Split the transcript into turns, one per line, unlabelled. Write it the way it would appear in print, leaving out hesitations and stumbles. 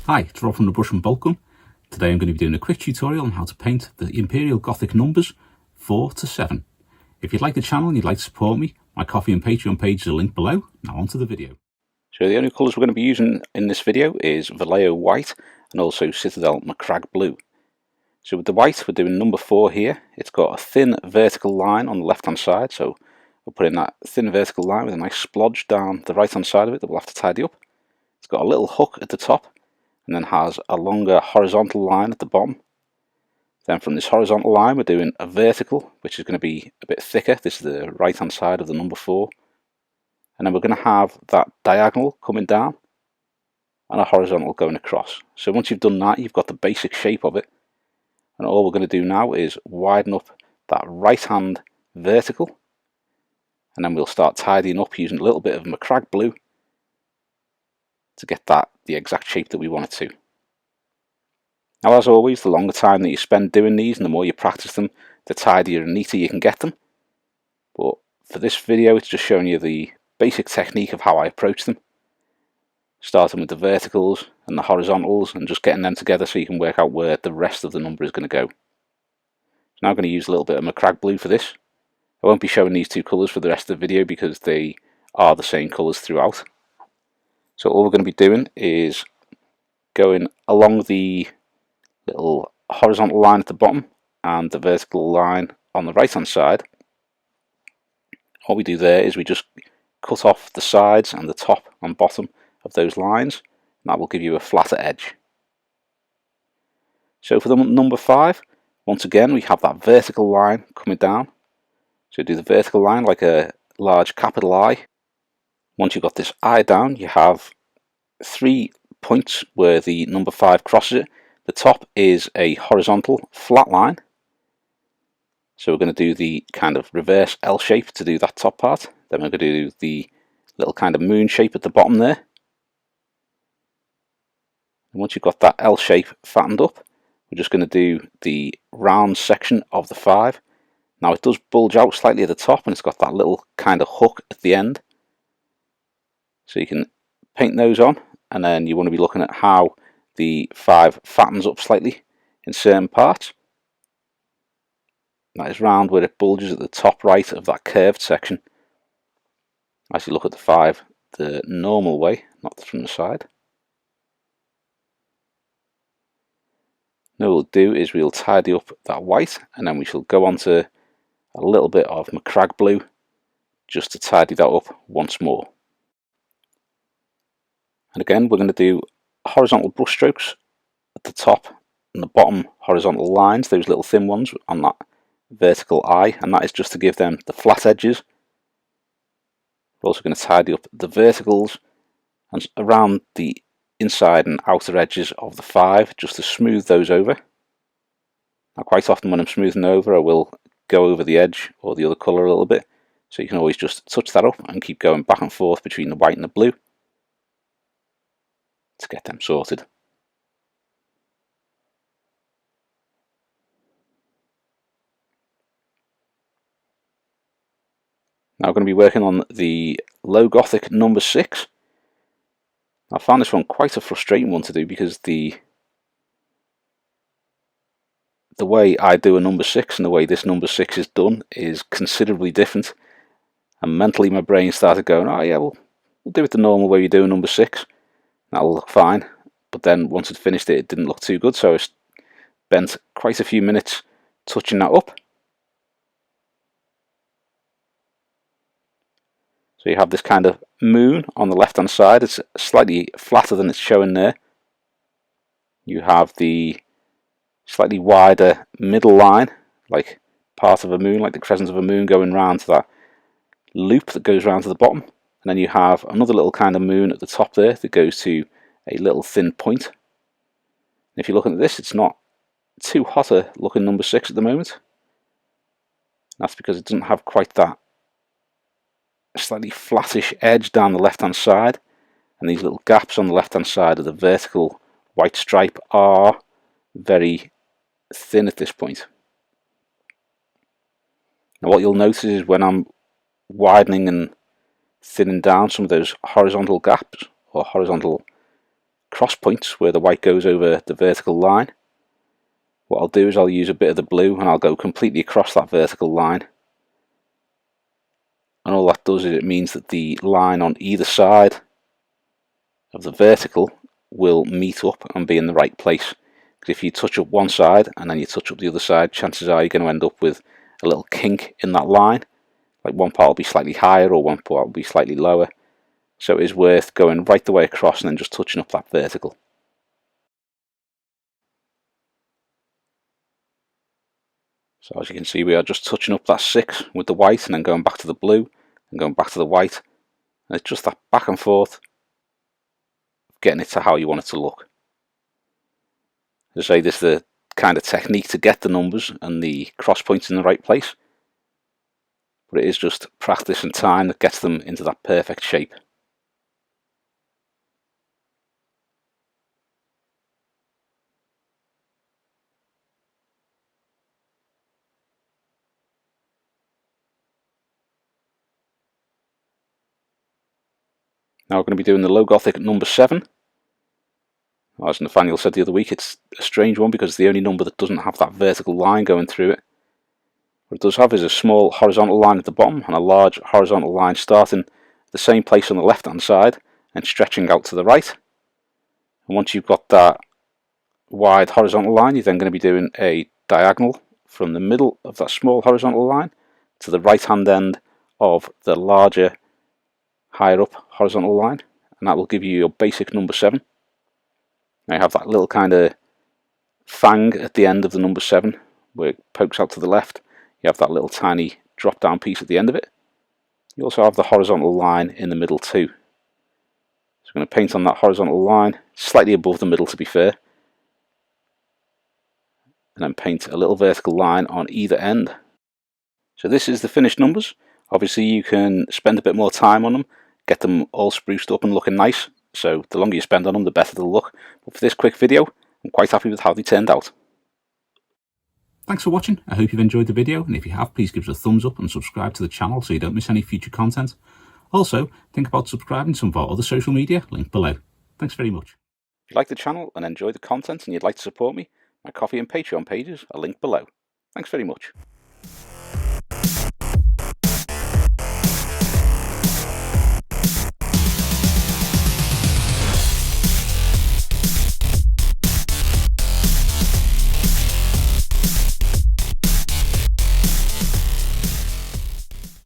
Hi, it's Rob from the Brush and Boltgun. Today I'm going to be doing a quick tutorial on how to paint the Imperial Gothic Numbers 4 to 7. If you'd like the channel and you'd like to support me, my Ko-fi and Patreon page is linked below. Now onto the video. So the only colours we're going to be using in this video is Vallejo White and also Citadel Macragge Blue. So with the white we're doing number 4 here. It's got a thin vertical line on the left hand side, so we'll put in that thin vertical line with a nice splodge down the right hand side of it that we'll have to tidy up. It's got a little hook at the top and then has a longer horizontal line at the bottom. Then from this horizontal line we're doing a vertical, which is going to be a bit thicker. This is the right hand side of the number 4. And then we're going to have that diagonal coming down and a horizontal going across. So once you've done that, you've got the basic shape of it. And all we're going to do now is widen up that right hand vertical. And then we'll start tidying up using a little bit of Macragge Blue to get that the exact shape that we want it to. Now, as always, the longer time that you spend doing these and the more you practice them, the tidier and neater you can get them. But for this video, it's just showing you the basic technique of how I approach them, starting with the verticals and the horizontals and just getting them together so you can work out where the rest of the number is going to go. So now I'm going to use a little bit of Macragge Blue for this. I won't be showing these two colours for the rest of the video because they are the same colours throughout. So all we're going to be doing is going along the little horizontal line at the bottom and the vertical line on the right hand side. What we do there is we just cut off the sides and the top and bottom of those lines, and that will give you a flatter edge. So for the number 5, once again we have that vertical line coming down. So do the vertical line like a large capital I. Once you've got this eye down, you have 3 points where the number 5 crosses it. The top is a horizontal flat line. So we're going to do the kind of reverse L shape to do that top part. Then we're going to do the little kind of moon shape at the bottom there. And once you've got that L shape fattened up, we're just going to do the round section of the 5. Now it does bulge out slightly at the top and it's got that little kind of hook at the end. So you can paint those on, and then you want to be looking at how the 5 fattens up slightly in certain parts. That is round where it bulges at the top right of that curved section. As you look at the 5 the normal way, not from the side. Now what we'll do is we'll tidy up that white, and then we shall go on to a little bit of Macragge Blue just to tidy that up once more. And again we're going to do horizontal brush strokes at the top and the bottom horizontal lines, those little thin ones on that vertical eye, and that is just to give them the flat edges. We're also going to tidy up the verticals and around the inside and outer edges of the 5 just to smooth those over. Now quite often when I'm smoothing over I will go over the edge or the other colour a little bit, so you can always just touch that up and keep going back and forth between the white and the blue to get them sorted. Now we're going to be working on the low Gothic number 6. I found this one quite a frustrating one to do because the way I do a number 6 and the way this number 6 is done is considerably different, and mentally my brain started going, oh yeah, we'll do it the normal way you do a number 6, that'll look fine. But then once I'd finished it, it didn't look too good, so I spent quite a few minutes touching that up. So you have this kind of moon on the left hand side. It's slightly flatter than it's showing there. You have the slightly wider middle line, like part of a moon, like the crescent of a moon going round to that loop that goes round to the bottom. And then you have another little kind of moon at the top there that goes to a little thin point. And if you're looking at this, it's not too hot a looking number 6 at the moment. That's because it doesn't have quite that slightly flattish edge down the left hand side, and these little gaps on the left hand side of the vertical white stripe are very thin at this point. Now what you'll notice is when I'm widening and thinning down some of those horizontal gaps or horizontal cross points where the white goes over the vertical line, what I'll do is I'll use a bit of the blue and I'll go completely across that vertical line. And all that does is it means that the line on either side of the vertical will meet up and be in the right place. Because if you touch up one side and then you touch up the other side, chances are you're going to end up with a little kink in that line. Like one part will be slightly higher or one part will be slightly lower. So it is worth going right the way across and then just touching up that vertical. So as you can see, we are just touching up that 6 with the white and then going back to the blue and going back to the white. And it's just that back and forth, getting it to how you want it to look. As I say, this is the kind of technique to get the numbers and the cross points in the right place. But it is just practice and time that gets them into that perfect shape. Now we're going to be doing the low Gothic number 7. As Nathaniel said the other week, it's a strange one because it's the only number that doesn't have that vertical line going through it. What it does have is a small horizontal line at the bottom and a large horizontal line starting at the same place on the left hand side and stretching out to the right. And once you've got that wide horizontal line, you're then going to be doing a diagonal from the middle of that small horizontal line to the right hand end of the larger higher up horizontal line, and that will give you your basic number 7. Now you have that little kind of fang at the end of the number 7 where it pokes out to the left. You have that little tiny drop down piece at the end of it. You also have the horizontal line in the middle too. So I'm going to paint on that horizontal line, slightly above the middle to be fair, and then paint a little vertical line on either end. So this is the finished numbers. Obviously you can spend a bit more time on them, get them all spruced up and looking nice, so the longer you spend on them the better they'll look. But for this quick video, I'm quite happy with how they turned out. Thanks for watching. I hope you've enjoyed the video, and if you have, please give us a thumbs up and subscribe to the channel so you don't miss any future content. Also, think about subscribing to some of our other social media, linked below. Thanks very much. If you like the channel and enjoy the content and you'd like to support me, my Coffee and Patreon pages are linked below. Thanks very much.